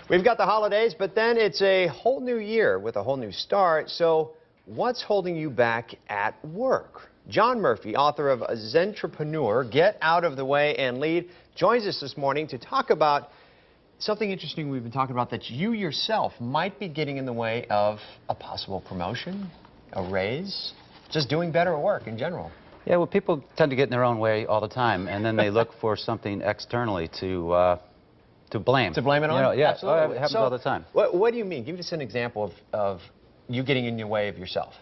We've got the holidays, but then it's a whole new year with a whole new start. So what's holding you back at work? John Murphy, author of Zentrepreneur, Get Out of the Way and Lead, joins us this morning to talk about something interesting we've been talking about, that you yourself might be getting in the way of a possible promotion, a raise, just doing better at work in general. Yeah, well, people tend to get in their own way all the time, and then they look for something externally to blame. To blame it on? You know, yeah, absolutely. It happens all the time. What do you mean? Give us an example of you getting in your way of yourself.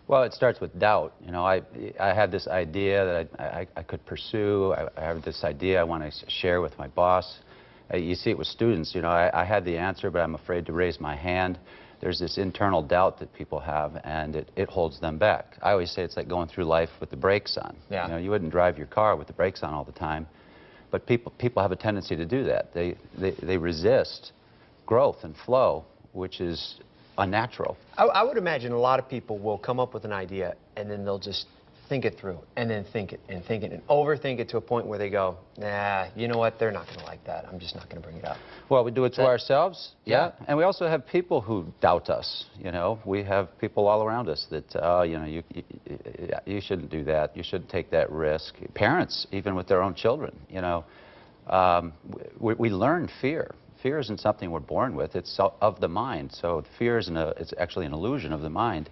Well, it starts with doubt. You know, I had this idea that I could pursue. I have this idea I want to share with my boss. You see it with students. You know, I had the answer, but I'm afraid to raise my hand. There's this internal doubt that people have, and it holds them back. I always say it's like going through life with the brakes on. Yeah. You know, you wouldn't drive your car with the brakes on all the time. But people have a tendency to do that. They resist growth and flow, which is unnatural. I would imagine a lot of people will come up with an idea and then they'll just think it through and then think it and overthink it to a point where they go, nah, you know what, they're not going to like that. I'm just not going to bring it up. Well, we do it to ourselves, yeah. And we also have people who doubt us. You know, we have people all around us that, you know, you shouldn't do that. You shouldn't take that risk. Parents, even with their own children, you know, we learn fear. Fear isn't something we're born with. It's of the mind. So fear is it's actually an illusion of the mind.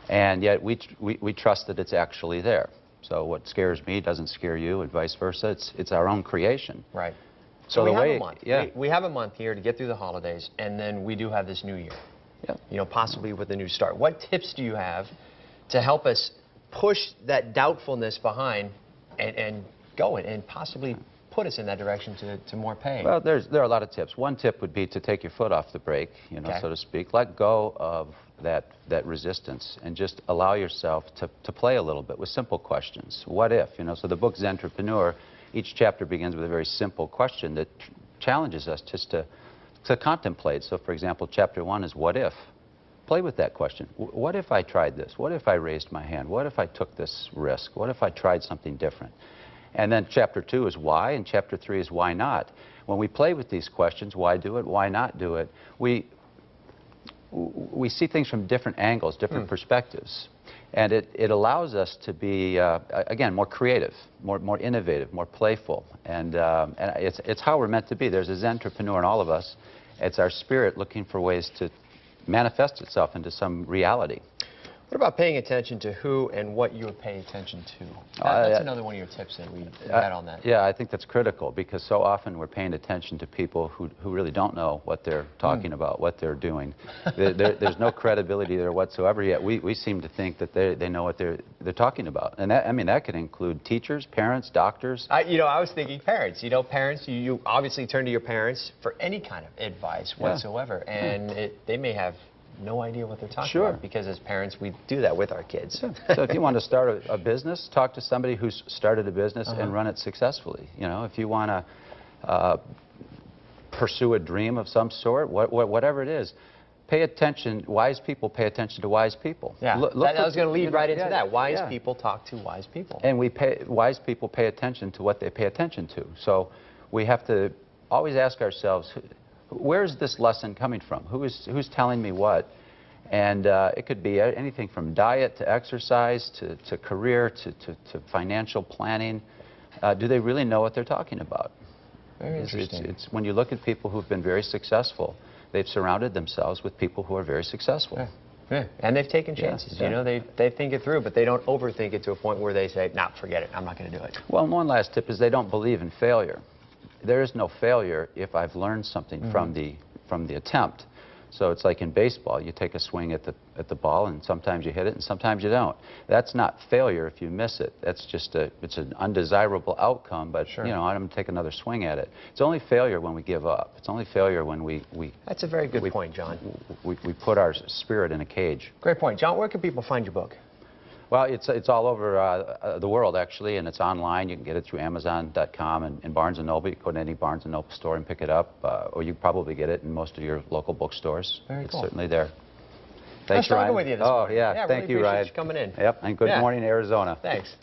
And yet we trust that it's actually there. So what scares me doesn't scare you, and vice versa. It's our own creation. Right. So we the have way, a month. yeah. We have a month here to get through the holidays, and then we do have this new year. Yeah. You know, possibly with a new start. What tips do you have to help us push that doubtfulness behind and go and possibly put us in that direction to more pay? Well, there are a lot of tips. One tip would be to take your foot off the brake, you know, okay, so to speak. Let go of that resistance and just allow yourself to play a little bit with simple questions. What if? You know, so the book Zentrepreneur, each chapter begins with a very simple question that challenges us just to contemplate. So, for example, chapter 1 is what if? Play with that question. What if I tried this? What if I raised my hand? What if I took this risk? What if I tried something different? And then chapter 2 is why, and chapter 3 is why not. When we play with these questions, why do it, why not do it, we see things from different angles, different perspectives. And it allows us to be, again, more creative, more innovative, more playful. And it's how we're meant to be. There's a Zentrepreneur in all of us. It's our spirit looking for ways to manifest itself into some reality. What about paying attention to who and what you pay attention to? That's another one of your tips that we had on that. Yeah, I think that's critical, because so often we're paying attention to people who really don't know what they're talking about, what they're doing. There's no credibility there whatsoever, yet we seem to think that they know what they're talking about. And that, I mean, that could include teachers, parents, doctors. You know, I was thinking parents. You know, parents, you obviously turn to your parents for any kind of advice whatsoever, and they may have no idea what they're talking about, because as parents we do that with our kids. So if you want to start a business, talk to somebody who's started a business and run it successfully. You know, if you want to pursue a dream of some sort, whatever it is, pay attention. Wise people pay attention to wise people. Yeah, I was going to lead right into that. Wise people talk to wise people. And wise people pay attention to what they pay attention to. So we have to always ask ourselves, where's this lesson coming from? Who's telling me what? And it could be anything from diet to exercise to career to financial planning. Do they really know what they're talking about? Very interesting. It's when you look at people who've been very successful, they've surrounded themselves with people who are very successful. Yeah. Yeah. And they've taken chances. You know, they think it through, but they don't overthink it to a point where they say, nah, forget it, I'm not going to do it. Well, one last tip is they don't believe in failure. There is no failure if I've learned something from the attempt. So it's like in baseball, you take a swing at the ball, and sometimes you hit it and sometimes you don't. That's not failure if you miss it. That's just it's an undesirable outcome, but you know, I'm going to take another swing at it. It's only failure when we give up. It's only failure when we That's a very good point, John. We put our spirit in a cage. Great point. John, where can people find your book? Well, it's all over the world, actually, and it's online. You can get it through Amazon.com and Barnes & Noble. You can go to any Barnes & Noble store and pick it up, or you probably get it in most of your local bookstores. Very cool. It's certainly there. Thanks, Ryan. Nice talking with you this morning. Yeah, thank really you, Ryan. You coming in. Yep, and good morning, Arizona. Thanks.